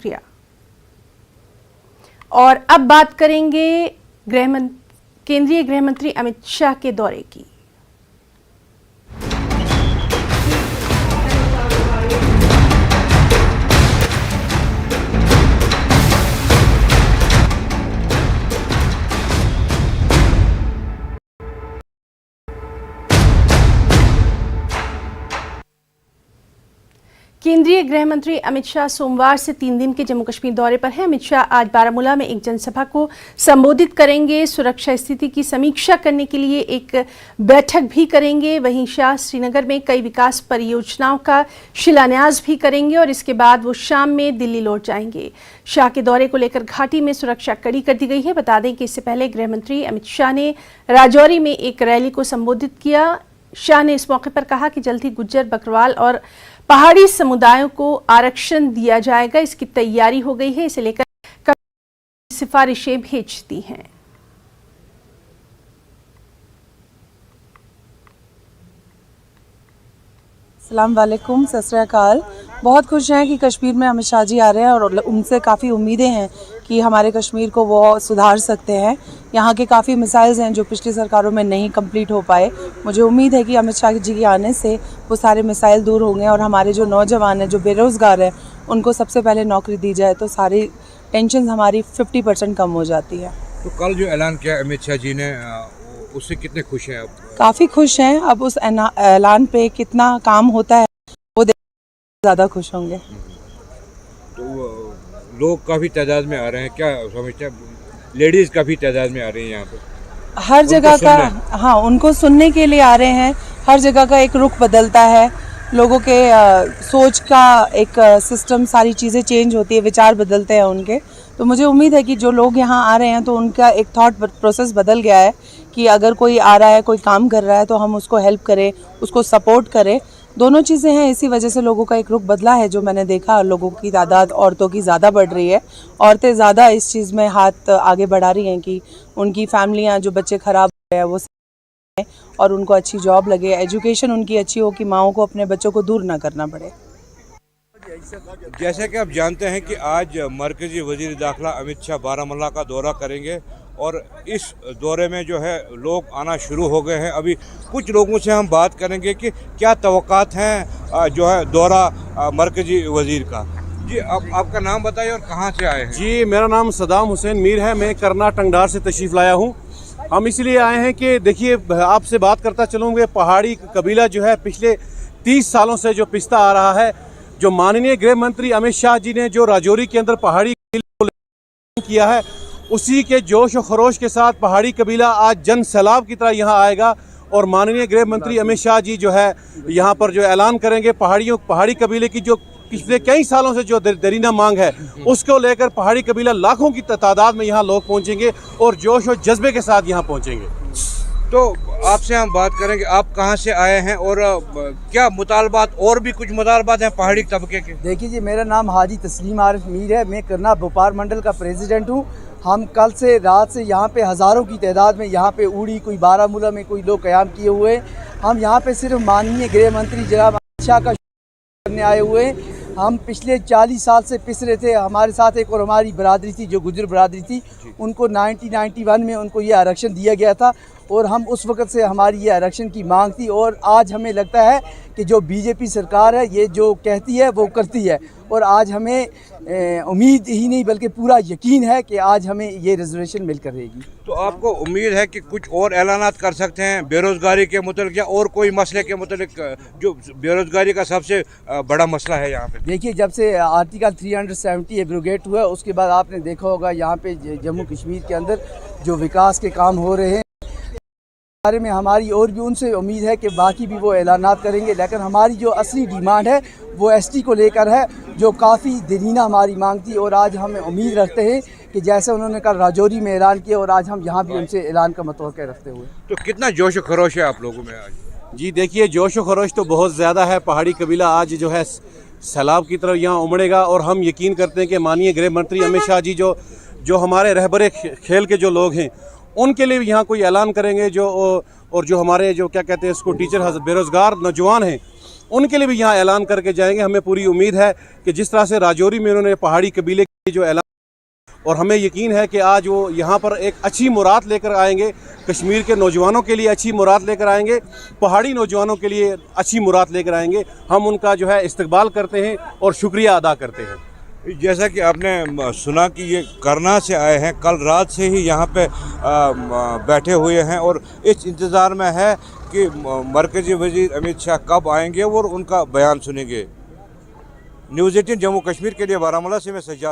शुक्रिया। और अब बात करेंगे केंद्रीय गृह मंत्री अमित शाह के दौरे की। केंद्रीय गृह मंत्री अमित शाह सोमवार से 3 दिन के जम्मू कश्मीर दौरे पर हैं। अमित शाह आज बारामूला में एक जनसभा को संबोधित करेंगे। सुरक्षा स्थिति की समीक्षा करने के लिए एक बैठक भी करेंगे। वहीं शाह श्रीनगर में कई विकास परियोजनाओं का शिलान्यास भी करेंगे और इसके बाद वो शाम में दिल्ली लौट जाएंगे। शाह के दौरे को लेकर घाटी में सुरक्षा कड़ी कर दी गई है। बता दें कि इससे पहले गृह मंत्री अमित शाह ने राजौरी में एक रैली को संबोधित किया। शाह ने इस मौके पर कहा कि जल्द ही गुज्जर, बकरवाल और पहाड़ी समुदायों को आरक्षण दिया जाएगा। इसकी तैयारी हो गई है। इसे लेकर सिफारिशें भेज दी हैं। अस्सलाम वालेकुम, सत श्री अकाल। बहुत खुश हैं कि कश्मीर में अमित शाह जी आ रहे हैं और उनसे काफ़ी उम्मीदें हैं कि हमारे कश्मीर को वो सुधार सकते हैं। यहाँ के काफ़ी मिसाइल्स हैं जो पिछली सरकारों में नहीं कंप्लीट हो पाए। मुझे उम्मीद है कि अमित शाह जी के आने से वो सारे मिसाइल दूर होंगे और हमारे जो नौजवान हैं, जो बेरोज़गार हैं, उनको सबसे पहले नौकरी दी जाए तो सारी टेंशन हमारी 50% कम हो जाती है। तो कल जो ऐलान किया अमित शाह जी ने, उससे कितने खुश हैं आप? काफ़ी खुश हैं। अब उस ऐलान पे कितना काम होता है वो देख ज़्यादा खुश होंगे। तो लोग काफ़ी तादाद में आ रहे हैं, क्या समझते हैं? लेडीज़ काफ़ी तादाद में आ रही हैं यहाँ पे हर जगह का। हाँ, उनको सुनने के लिए आ रहे हैं। हर जगह का एक रुख बदलता है, लोगों के सोच का एक सिस्टम, सारी चीज़ें चेंज होती है, विचार बदलते हैं उनके। तो मुझे उम्मीद है कि जो लोग यहाँ आ रहे हैं तो उनका एक थॉट प्रोसेस बदल गया है कि अगर कोई आ रहा है, कोई काम कर रहा है तो हम उसको हेल्प करें, उसको सपोर्ट करें। दोनों चीज़ें हैं, इसी वजह से लोगों का एक रुख बदला है। जो मैंने देखा, लोगों की तादाद औरतों की ज़्यादा बढ़ रही है। औरतें ज़्यादा इस चीज़ में हाथ आगे बढ़ा रही हैं कि उनकी फैमिलियाँ, जो बच्चे ख़राब हो रहे हैं वो और उनको अच्छी जॉब लगे, एजुकेशन उनकी अच्छी हो कि माँओं को अपने बच्चों को दूर ना करना पड़े। जैसे कि आप जानते हैं कि आज मरकजी वजीर दाखिला अमित शाह बारामूला का दौरा करेंगे और इस दौरे में जो है लोग आना शुरू हो गए हैं। अभी कुछ लोगों से हम बात करेंगे कि क्या तवक्कात हैं जो है दौरा मरकजी वजीर का। जी, आपका नाम बताइए और कहाँ से आए हैं? जी, मेरा नाम सदाम हुसैन मीर है। मैं करना टंगडार से तशरीफ़ लाया हूँ। हम इसलिए आए हैं कि देखिए, आपसे बात करता चलूँगे, पहाड़ी कबीला जो है पिछले 30 सालों से जो पिसता आ रहा है, जो माननीय गृह मंत्री अमित शाह जी ने जो राजौरी के अंदर पहाड़ी कबीला को किया है, उसी के जोश और खरोश के साथ पहाड़ी कबीला आज जन सैलाब की तरह यहाँ आएगा और माननीय गृह मंत्री अमित शाह जी जो है यहाँ पर जो ऐलान करेंगे पहाड़ी कबीले की जो पिछले कई सालों से जो दरीना मांग है, उसको लेकर पहाड़ी कबीला लाखों की तादाद में यहाँ लोग पहुँचेंगे और जोश और जज्बे के साथ यहाँ पहुँचेंगे। तो आपसे हम बात करेंगे, आप कहाँ से आए हैं और क्या मुतालबात, और भी कुछ मुतालबात हैं पहाड़ी तबके के? देखिए जी, मेरा नाम हाजी तस्लीम आरिफ मीर है। मैं करना भोपाल मंडल का प्रेसिडेंट हूँ। हम कल से रात से यहाँ पे हज़ारों की तादाद में यहाँ पे उड़ी, कोई बारामूला में कोई लोग क़याम किए हुए हैं। हम यहाँ पे सिर्फ माननीय गृह मंत्री जनाब अमित शाह का करने आए हुए हैं। हम पिछले 40 साल से पिस रहे थे। हमारे साथ एक और हमारी बरादरी थी, जो गुज्जर बरादरी थी, उनको 1991 में उनको ये आरक्षण दिया गया था और हम उस वक़्त से हमारी ये आरक्षण की मांग थी। और आज हमें लगता है कि जो बीजेपी सरकार है, ये जो कहती है वो करती है। और आज हमें उम्मीद ही नहीं बल्कि पूरा यकीन है कि आज हमें ये रिजर्वेशन मिलकर रहेगी। तो आपको उम्मीद है कि कुछ और ऐलानात कर सकते हैं बेरोज़गारी के मुतल्लिक़ या और कोई मसले के मुतल्लिक़, जो बेरोज़गारी का सबसे बड़ा मसला है यहाँ पे? देखिए, जब से आर्टिकल 370 एब्रोगेट हुआ, उसके बाद आपने देखा होगा यहाँ पे जम्मू कश्मीर के अंदर जो विकास के काम हो रहे हैं, बारे में हमारी और भी उनसे उम्मीद है कि बाकी भी वो ऐलानात करेंगे। लेकिन हमारी जो असली डिमांड है वो एसटी को लेकर है, जो काफ़ी दरीना हमारी मांग थी। और आज हम उम्मीद रखते हैं कि जैसे उन्होंने कल राजौरी में ऐलान किया और आज हम यहाँ भी उनसे ऐलान का मतवक़्क़ा रखते हुए। तो कितना जोश व खरोश है आप लोगों में आज? जी देखिए, जोश व खरोश तो बहुत ज़्यादा है। पहाड़ी कबीला आज जो है सैलाब की तरफ यहाँ उमड़ेगा और हम यकीन करते हैं कि माननीय गृह मंत्री अमित शाह जी जो हमारे रहबरे खेल के जो लोग हैं, उनके लिए भी यहाँ कोई ऐलान करेंगे। और जो हमारे जो क्या कहते हैं इसको टीचर बेरोज़गार नौजवान हैं, उनके लिए भी यहाँ ऐलान करके जाएंगे। हमें पूरी उम्मीद है कि जिस तरह से राजौरी में उन्होंने पहाड़ी कबीले के जो ऐलान, और हमें यकीन है कि आज वो यहाँ पर एक अच्छी मुराद लेकर आएंगे, कश्मीर के नौजवानों के लिए अच्छी मुराद लेकर आएंगे, पहाड़ी नौजवानों के लिए अच्छी मुराद लेकर आएंगे। हम उनका जो है इस्तकबाल करते हैं और शुक्रिया अदा करते हैं। जैसा कि आपने सुना कि ये करना से आए हैं, कल रात से ही यहाँ पे बैठे हुए हैं और इस इंतज़ार में है कि मरकज़ी वज़ीर अमित शाह कब आएंगे और उनका बयान सुनेंगे। न्यूज़ 18 जम्मू कश्मीर के लिए बारामूला से मैं सज्जाद।